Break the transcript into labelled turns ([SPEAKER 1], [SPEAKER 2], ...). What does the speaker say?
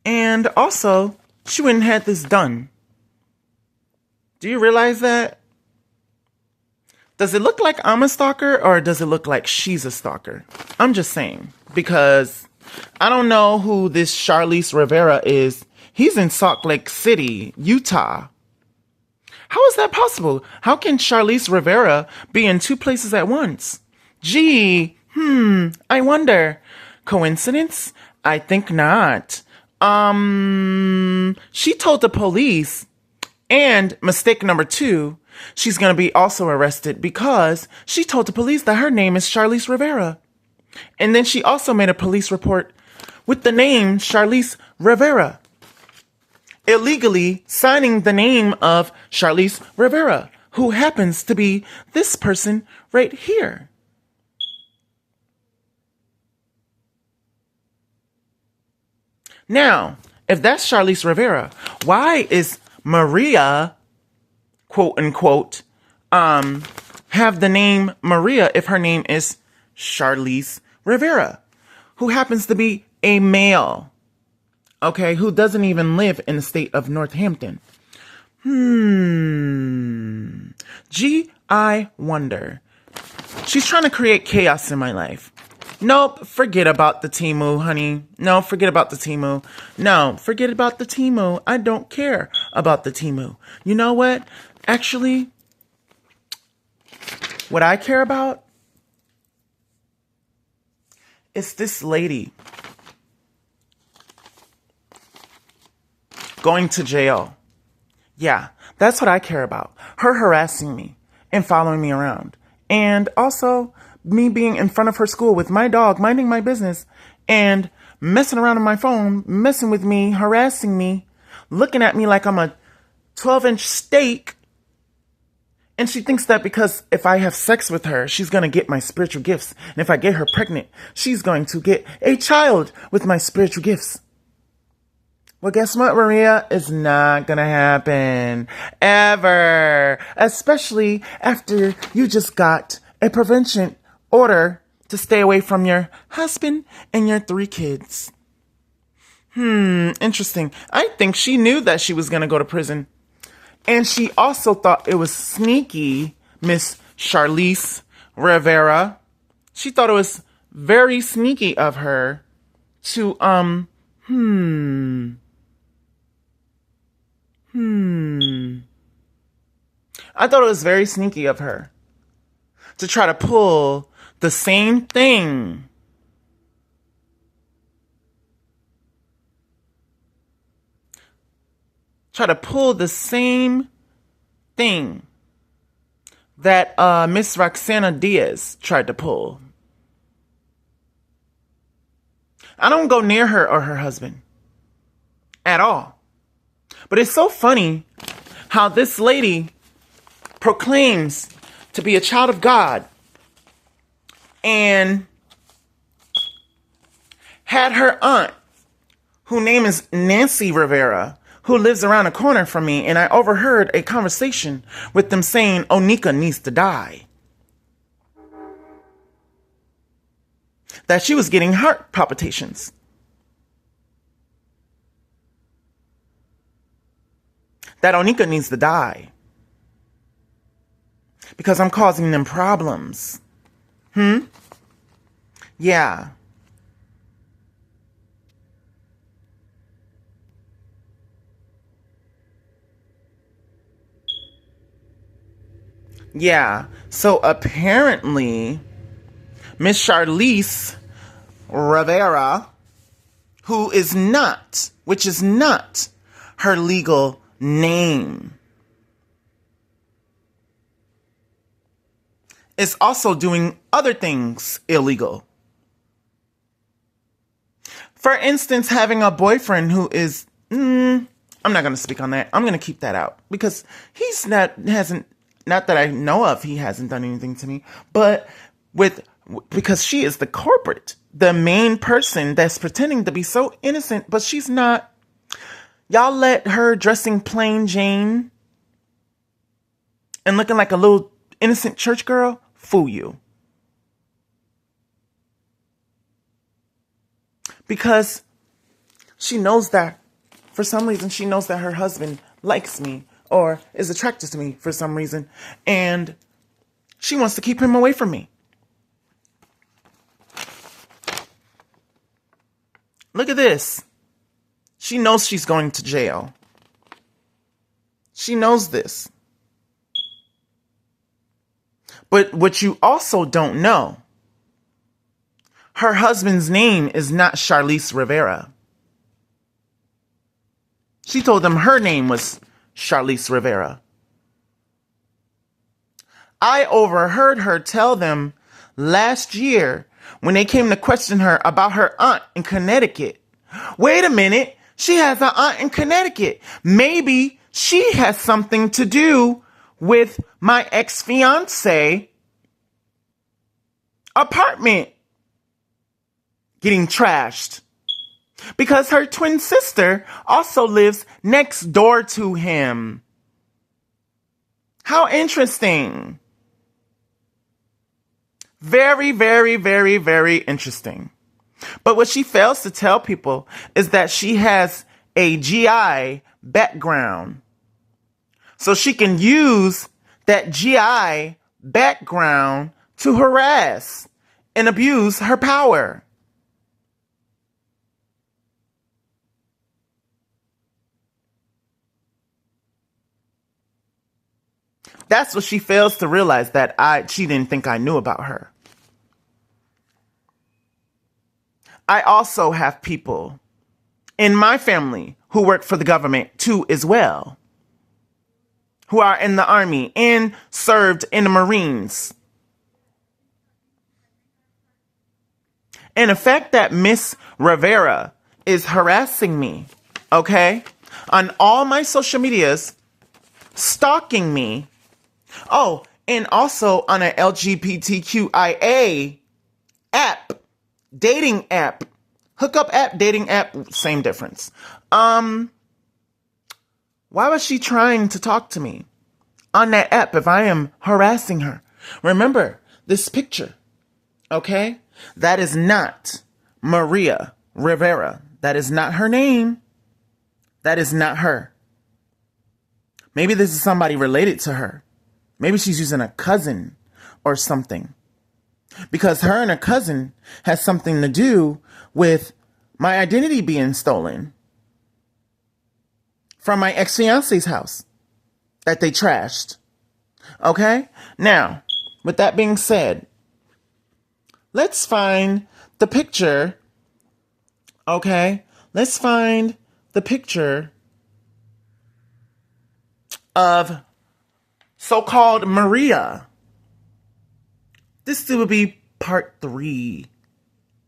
[SPEAKER 1] And also, she wouldn't have had this done. Do you realize that? Does it look like I'm a stalker or does it look like she's a stalker? I'm just saying, because I don't know who this Charlize Rivera is. He's in Salt Lake City, Utah. How is that possible? How can Charlize Rivera be in two places at once? Gee, I wonder. Coincidence? I think not. She told the police, and mistake number two, she's gonna be also arrested because she told the police that her name is Charlize Rivera. And then she also made a police report with the name Charlize Rivera, illegally signing the name of Charlize Rivera, who happens to be this person right here. Now, if that's Charlize Rivera, why is Maria, quote unquote, have the name Maria if her name is Charlize Rivera, who happens to be a male, okay, who doesn't even live in the state of Northampton? Gee, I wonder. She's trying to create chaos in my life. Nope, forget about the Temu, honey. No, forget about the Temu. No, forget about the Temu. I don't care about the Temu. You know what? Actually, what I care about is this lady going to jail. Yeah, that's what I care about. Her harassing me and following me around. And also me being in front of her school with my dog, minding my business, and messing around on my phone, messing with me, harassing me, looking at me like I'm a 12-inch steak. And she thinks that because if I have sex with her, she's going to get my spiritual gifts. And if I get her pregnant, she's going to get a child with my spiritual gifts. Well, guess what, Maria? It's not going to happen. Ever. Especially after you just got a prevention order to stay away from your husband and your 3 kids. Interesting. I think she knew that she was going to go to prison. And she also thought it was sneaky, Miss Charlize Rivera. She thought it was very sneaky of her to, I thought it was very sneaky of her to try to pull the same thing. Try to pull the same thing that Miss Roxana Diaz tried to pull. I don't go near her or her husband at all. But it's so funny how this lady proclaims to be a child of God and had her aunt, whose name is Nancy Rivera, who lives around the corner from me, and I overheard a conversation with them saying Onika needs to die. That she was getting heart palpitations. That Onika needs to die. Because I'm causing them problems. Yeah. Yeah. So apparently, Miss Charlize Rivera, which is not her legal name, is also doing other things illegal. For instance, having a boyfriend who is, I'm not going to speak on that. I'm going to keep that out because not that I know of, he hasn't done anything to me, but because she is the main person that's pretending to be so innocent, but she's not. Y'all let her dressing plain Jane and looking like a little innocent church girl fool you. Because she knows that for some reason, she knows that her husband likes me or is attracted to me for some reason. And she wants to keep him away from me. Look at this. She knows she's going to jail. She knows this. But what you also don't know, her husband's name is not Charlize Rivera. She told them her name was Charlize Rivera. I overheard her tell them last year when they came to question her about her aunt in Connecticut. Wait a minute, she has an aunt in Connecticut. Maybe she has something to do with my ex-fiance apartment getting trashed. Because her twin sister also lives next door to him. How interesting. Very, very, very, very interesting. But what she fails to tell people is that she has a GI background. So she can use that GI background to harass and abuse her power. That's what she fails to realize, that she didn't think I knew about her. I also have people in my family who work for the government too as well, who are in the Army and served in the Marines. And the fact that Miss Rivera is harassing me, okay, on all my social medias, stalking me. Oh, and also on an LGBTQIA app, dating app, hookup app, dating app, same difference. Why was she trying to talk to me on that app if I am harassing her? Remember this picture, okay? That is not Maria Rivera. That is not her name. That is not her. Maybe this is somebody related to her. Maybe she's using a cousin or something. Because her and her cousin has something to do with my identity being stolen from my ex-fiance's house that they trashed. Okay? Now, with that being said, let's find the picture. Okay? Let's find the picture of so-called Maria. This will be part 3